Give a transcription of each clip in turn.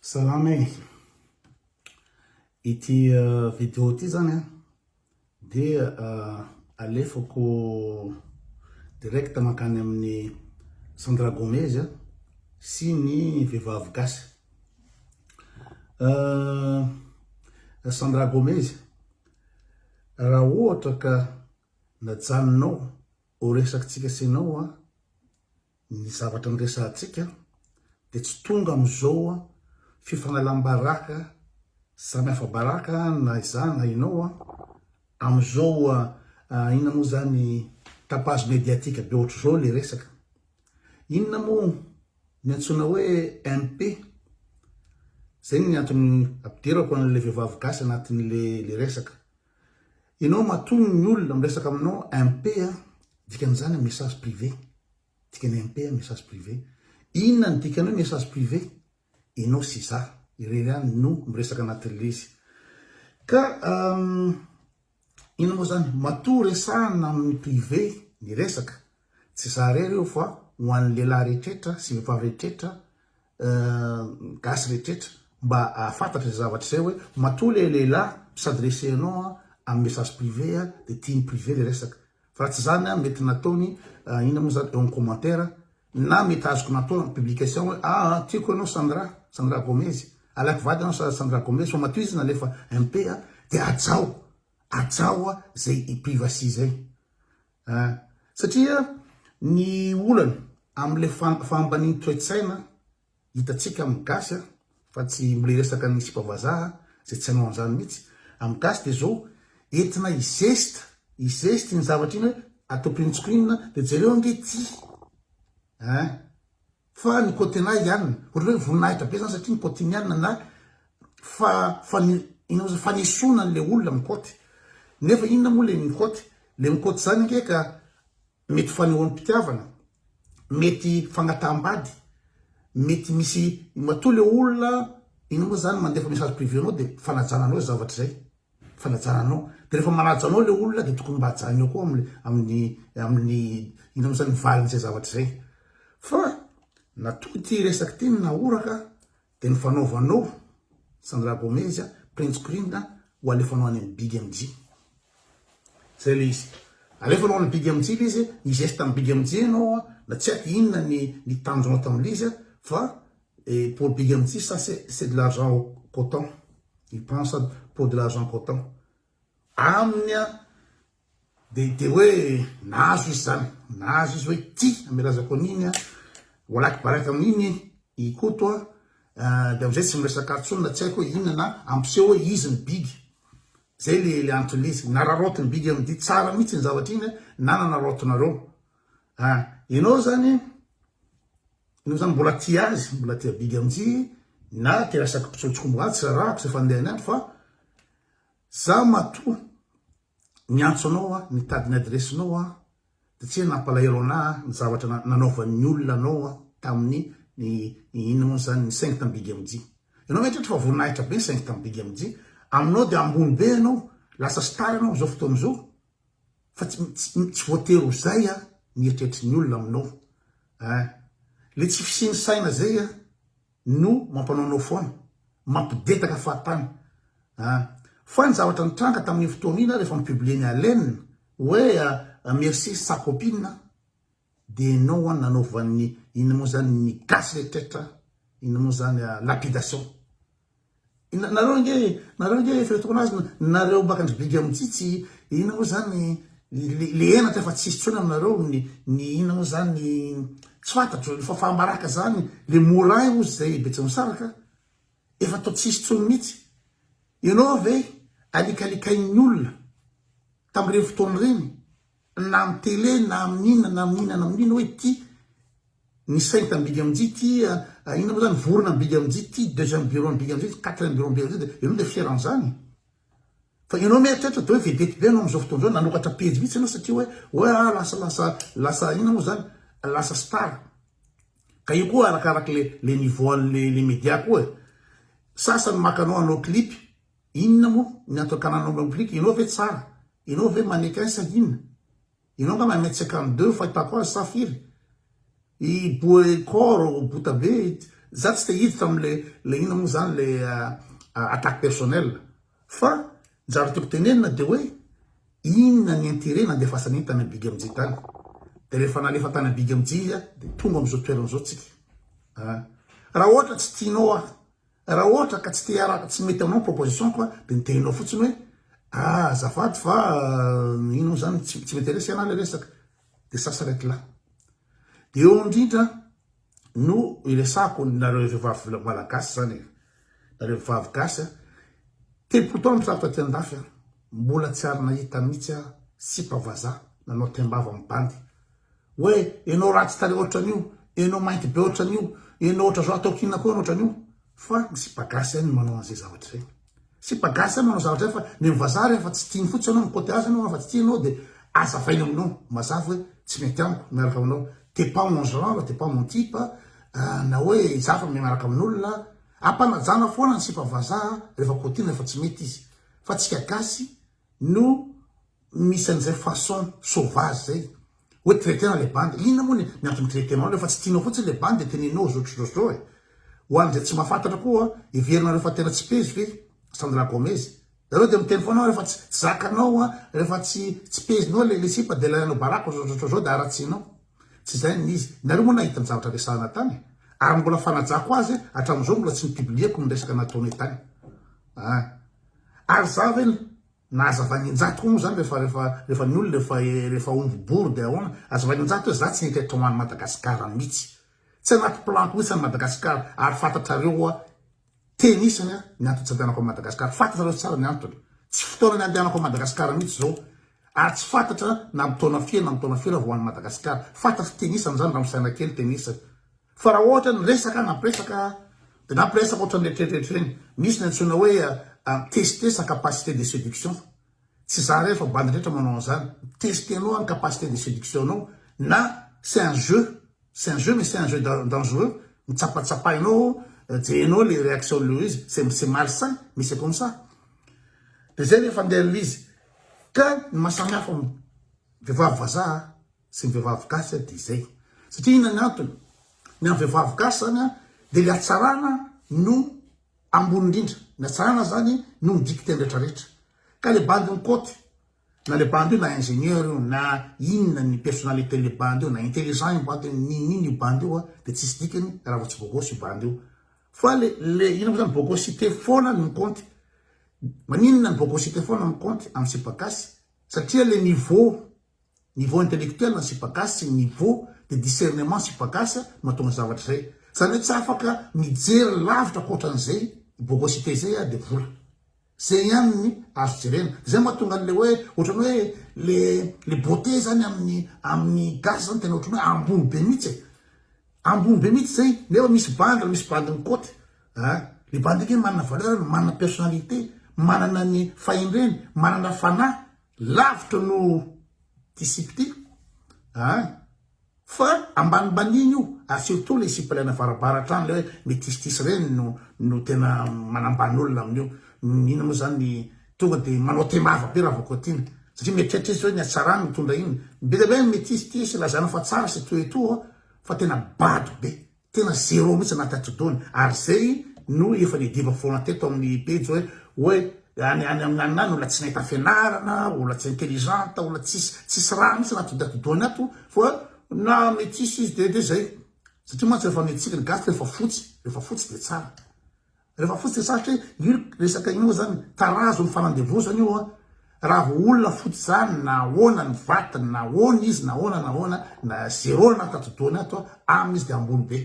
Salama e. Ity vidéo ity zany dia alefako direct mankany amin'ny Sandra Gomez sy ny vehivavy gasy. Sandra Gomez, raha ohatra ka najanonao ho resakitsika sinao ny zavatra niresahantsika dia tsy tonga am'izao fifagnalam-baraka samy hafa baraka na izany hainao am'izao inona moa zany tapage médiatique be ohatr' zao le resaka. Inona moa ny antsoina hoe MP? Zay ny antony ampidirako an'le vehivavy gasy anatin'le resaka. Ianao matony ny olona miresaka aminao MP dikan'izany message privé. Dikany MP message privé. Inona ny dikany hoe message privé? Ianao sy za irery any no miresaka anatin'le izy. Ka inona moa zany matoa resahana amin'ny privé ny resaka. Tsy za rery io fa ho an'ny lehilahy rehetrrehetra sy vehivavy rehetrrehetra gasy rehetrrehetra mba ahafantatra zavatra zay hoe matoa le lehilahy s'adresser anao amin'ny message privé dia tiany privé le resaka. Fa tsy zany mety nataony inona moa zany eo amin'ny commentaire na mety azoko natao en publication hoe tiako anao Sandra Gomez, alako vady anao Sandra Gomez, fa matoa izy nalefa MP dia ajao zay privacy zay. Satria ny olana am'le fahambaniany toe-tsaina hitatsika amin'ny gasy fa tsy mile resaka ny sipavazaha zay tsy hanao an'izany mihitsy. Amin'ny gasy dia zao entina izesta ny zavatra iny hoe atao print screen dia jereo ange ty. Fa ny côté-nahy ihany, ohatra hoe voninahitra be zany satria ny côté-ny ihany na fanesona an'le olona mikoty. Nefa inona moa le mikoty? Le mikoty zany nge ka mety fanehoam-pitiavana, mety fagnataham-bady, mety misy matoa le olona inona moa zany mandefa message privé anao dia fanajananao zavatra zay. Fanajananao. Dia rehefa manaja anao le olona dia tokony mba hajanao koa amin'ny inona moa zany valin'izay zavatra zay. Fa natoa ty resaka ty nahoraka dia ny fanaovanao Sandra Gomez print screen ho alefanao any amin'ny Big MJ. Zay le izy. Alefanao any Big MJ le izy, igeste amin'ny Big MJ anao na tsy haiko inona ny tanjonao tam'l'izy fa pour Big MJ ça c'est de l'argent coton. Il prend ça pour de l'argent coton. Aminy dia hoe nahazo izy zany, nahazo izy hoe ty amelazako an'iny walaky baraka amin'iny ikoto dia am'izay tsy miresaka antsony na tsy haiko hoe inona na ampiseho hoe izy ny big. Zay le antony le izy. Nararoty ny Big MJ tsara mihitsy ny zavatra iny na nanarotonareo. Ianao zany mbola tia azy, mbola tia Big MJ na tia resaka mpitsotsombo azy, tsy rahako zay fandehany any fa za matoa miantso anao mitady ny adresinao dia tsy hoe nampalahelo anahy ny zavatra nanaovan'ny olona anao tamin'ny inona moa zany ny 5 tamin'ny Big MJ. Ianao mihatra fa voninahitra be ny 5 tamin'ny Big MJ. Aminao dia ambony be anao, lasa star anao zao fotoana zao. Fa tsy voatery ho zay ny eritreritry ny olona aminao. Le tsy fisiny saina zay no mampanaonao foana, mampidetaka fahatany. Fa ny zavatra nitranga tamin'ny fotoana iny rehefa mipublie ny Alaine hoe merci sa copine dia ianao nanaovan'ny inona moa zany ny gasy rehetrrehetra, inona moa zany lapidation. Nareo nge firetoko anazy nareo bakandry Big MJ tsy inona moa zany le enatra efa tsisy tsony aminareo ny inona moa zany tsy fantatro fa fahambaraka zany le morin ozy zay betsy misaraka efa atao tsisy tsony mihitsy. Ianao ave alikalikan'ny olona tamin'ireny fotoana reny na amin'ny télé na amin'inona na amin'inona hoe ty ny 5 tamin'ny Big MJ ty inona moa zany vorona amin'ny Big MJ ty 2e bureau amin'ny Big MJ, 4e bureau amin'ny Big MJ dia ianao dia fier an'izany. Fa ianao mieritreritra dia hoe vedety be anao amin'izao fotoana izao nanokatra page mihitsy ianao satria hoe lasa inona moa zany lasa star. Ka io koa arakaraka le niveau an'le média koa. Sasany maka anao clip, inona moa ny antony kananao amin'ny clip, ianao ve tsara, ianao ve mannequin sa inona, ianao nga 1m52 fahitako azy sa firy. I boe corps bota be za tsy te hiditra amle ina moa zany le attaque personnel fa njary tiako tenenina de hoe inona ny intérêt nandefasany iny tany Big MJ tany de rehefa nalefa tany Big MJ izy de tonga am'izao toerana zao tsika raha ohatra tsy tianao raha ohatra ka tsy te araka tsy mety aminao proposition koa de nitenao fotsiny hoe azafady fa ino zany tsy m'intéresse ana le resaka de ça s'arrête là de eo indrindra no iresako nareo vehivavy malagasy zany nareo vehivavy gasy telopolo taona misaraka ty andafy mbola tsy ary nahita mihitsy sipavaza nanao tembava mibandy hoe enao ratsy tare ohatran'io enao mainty be ohatran'io enao ohatra zao atao kinina koa ohatran'io fa ny sipagasy any manao an'izay zavatra zay sipagasy any manao zavatra zay fa ny mivaza rehefa tsy tiany fotsy anao mikoty azy anao fa tsy tianao de azavainy aminao mazava hoe tsy mety amiko miaraka aminao t'es pas mon genre t'es pas mon type na hoe za fa miaraka amin'olona ampanajana foana ny sipavaza rehefa kotina rehefa tsy mety izy fa tsika gasy no misy an'izay façon sauvage zay hoe traitena le bandy inona moa ny antony traitenao rehefa tsy tianao fotsiny le bandy de teninao zotrozao ho an'izay tsy mahafantatra koa iverinareo fa tena tsy pezy ve Sandra Gomez zareo de miteny foanao rehefa tsy zakanao rehefa tsy pezinao le sipa de lanao barako zotrozao de aratsinao tsy zay nizy nareo moa nahita ny zavatra resahana tany ary mbola fanajako azy hatram'izao mbola tsy nipiblieko miresaka nataony tany ary za ve nazavaninjato koa moa zany rehefa ny olona rehefa ombobory de ahoana azavaninjato hoe za tsy nikaitra hoany Madagasikara mihitsy tsy anaty planko mihitsy any Madagasikara ary fantatrareo tenisany ny antony tsy andehanako Madagasikara fantatrareo tsara ny antony tsy fotoana ny andehanako Madagasikara mihitsy zao ary tsy fantatra na mitona firy vao any Madagasikara fantatra tenisany zany raha misaina kely tenisany fa raha ohatra ny resaka nampiresaka de nampiresaka ohatra ny retreretre reny misy ny antsoina hoe tester sa capacité de séduction tsy za rehefa bandy rehetra manao an'izany testenao ny capacité de séduction anao na c'est un jeu mais c'est un jeu dangereux mitsapatsapainao jerenao les réactions de izy c'est malsain mais c'est comme ça de zay rehefa andeha l'izy ka ny mahasamihafa vehivavy vazaha sy ny vehivavy gasy de zay satria ina ny antony ny amin'ny vehivavy gasy zany de le hatsarana no ambony indrindra ny hatsarana zany no midikite rehetrarehetra ka le bandy mikoty na le bandy io na ingénieur io na inona ny personnalité le bandy io na intelligent io bandy nini io bandy io de tsisy dikany raha vo tsy bogosy io bandy io fa le ina moa zany bogosité foana ny mikoty maninona ny bogosité foana ny mikoty amin'ny sipagasy satria le niveau intellectuel na sipagasy sy niveau de discernement sipagasy mahatonga zavatra zay zany hoe tsy afaka mijery lavitra koatran'izay bogosité zay de vola zay ihany ny azo jerena zay mahatonga an'le hoe ohatrany hoe le beauté zany amin'ny gasy zany tena ohatrany hoe ambony be mihitsy zay nefa misy bandy mikoty le bandy ake manana valeur manana personnalité manana ny fahendreny manana fanahy lavitra no disipty fa ambanibaniny io surtout le sipalana varabaratra any le hoe metistisy reny no tena manambany olona amin'io ina moa zany tonga de manao temava be raha vokotina satria mieritreritra izy zao ny hatsarany mitondra iny be metistisy lazana fa tsara sy toeto fa tena bado be tena zéro mihitsy anaty atodony ary zay no efa le diva foana teto amin'ny pejy hoe any amin'anany olona tsy nahita fianarana olona tsy intelligente olona tsisy raha mihitsy anaty atodony ato fa na metisy izy de zay satria mantsy rehefa metsika ny gasy rehefa fotsy de tsara rehefa fotsy de tsara satria io resaka ino zany tarazo ny fanandevozana io raha vo olona fotsy zany na ahoana ny vatany na ahoana izy na ahoana na zéro anaty atodony ato amin'izy de ambony be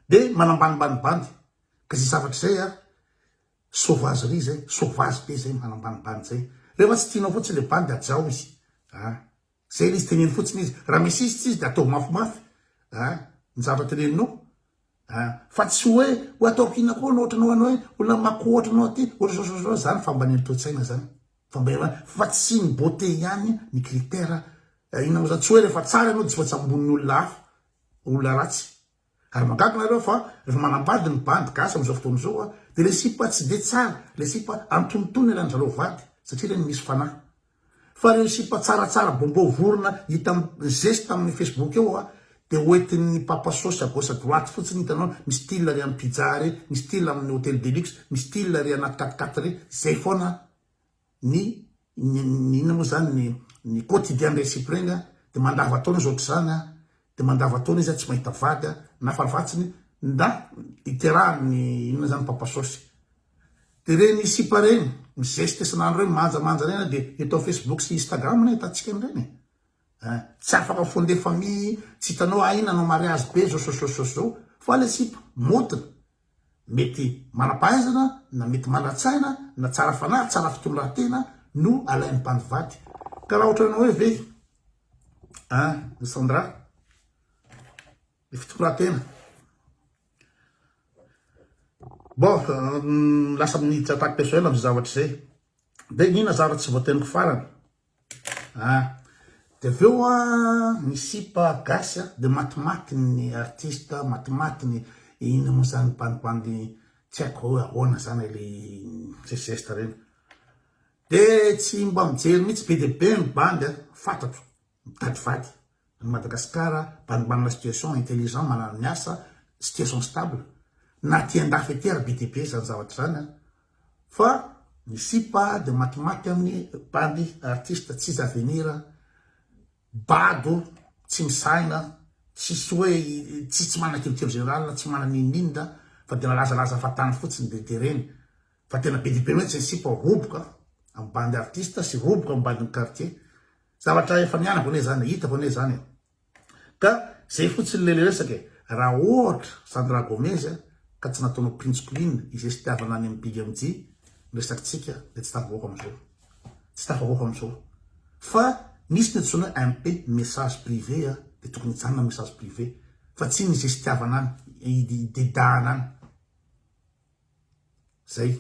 de manambanimbanibandy ka zay zavatra zay sauvagerie zay sauvage be zay manambanibandy zay rehefa tsy tianao fotsiny le bandy ajao izy zay izy teneny fotsiny izy raha misy izy de atao mafimafy ny zavatra teneninao fa tsy hoe ataoko inona koa no ohatranao anao hoe olona mako ohatranao aty ohatrao zany fambaneny toe-tsaina zany fa tsy ny beauté ihany ny critère ina moa zany tsy hoe rehefa tsara ianao de tsy voatsy amboniny olona hafa olona ratsy ary magaga nareo fa rehefa manambady ny bandy gasy am'izao fotoana zao de le sipa tsy de tsara le sipa antonotony elan'zareo vady satria reny misy fanahy fa reo sipa tsaratsara bombo vorona hita geste amin'ny Facebook eo dia hoentin'ny papasosy à gauche à droite fotsiny hitanao misy style ry amin'ny pizza re, misy style amin'ny hôtel de luxe, misy style ry anaty 4x4 re, zay foana ny inona moa zany ny quotidien recipe regny dia mandava taona izy ohatr'izany dia mandava taona izy tsy mahita vady na farafatsiny nda iterahany inona zany papasosy. Dia reny sipa reny mizeste isan'andro reny manjamanja reny dia eto Facebook sy Instagram na hitantsika an'ireny tsy afaka fondé famille tsy hitanao aina anao mariage be zao fa le sipa motina mety manam-pahaizana na mety manatsaina na tsara fanahy tsara fitondratena no alain'ny mpandivady ka raha ohatra anao hoe ve Sandra ny fitondratena bon lasa miniditra attaque personnel amin'ny zavatra zay dia inona zavatra tsy voateniko farany dia aveo ny sipa gasy dia matimaty ny artiste matimaty ny inona moa zany bandibandy tsy haiko hoe ahoana zany le geste reny dia tsy mba mijery mihitsy be dia be ny bandy fantatro mitady vady ny Madagasikara bandibandy situation intelligent manano ny asa situation stable na tian-dafy ety ary be dia be zany zavatra zany fa ny sipa dia matimaty amin'ny bandy artiste tsisy avenir bado tsy misaina tsisy hoe tsy manana culture générale tsy manana ininda fa dia nalazalaza fatany fotsiny dia reny fa tena be dia be mihitsy ny sipa roboka amin'ny bandy artiste sy roboka amin'ny bandy ny quartier zavatra efa nianako ane zany hitako ane zany ka zay fotsiny lele resaka raha ohatra Sandra Gomez ka tsy nataonao Prince Queen izay sy tiavana any amin'ny Big MJ resakitsika dia tsy tafavoaka amin'izao fa nisy ny antsoina MP message privé dia tokony hijanona message privé fa tsy ny izay sy tiavana any idedahana any zay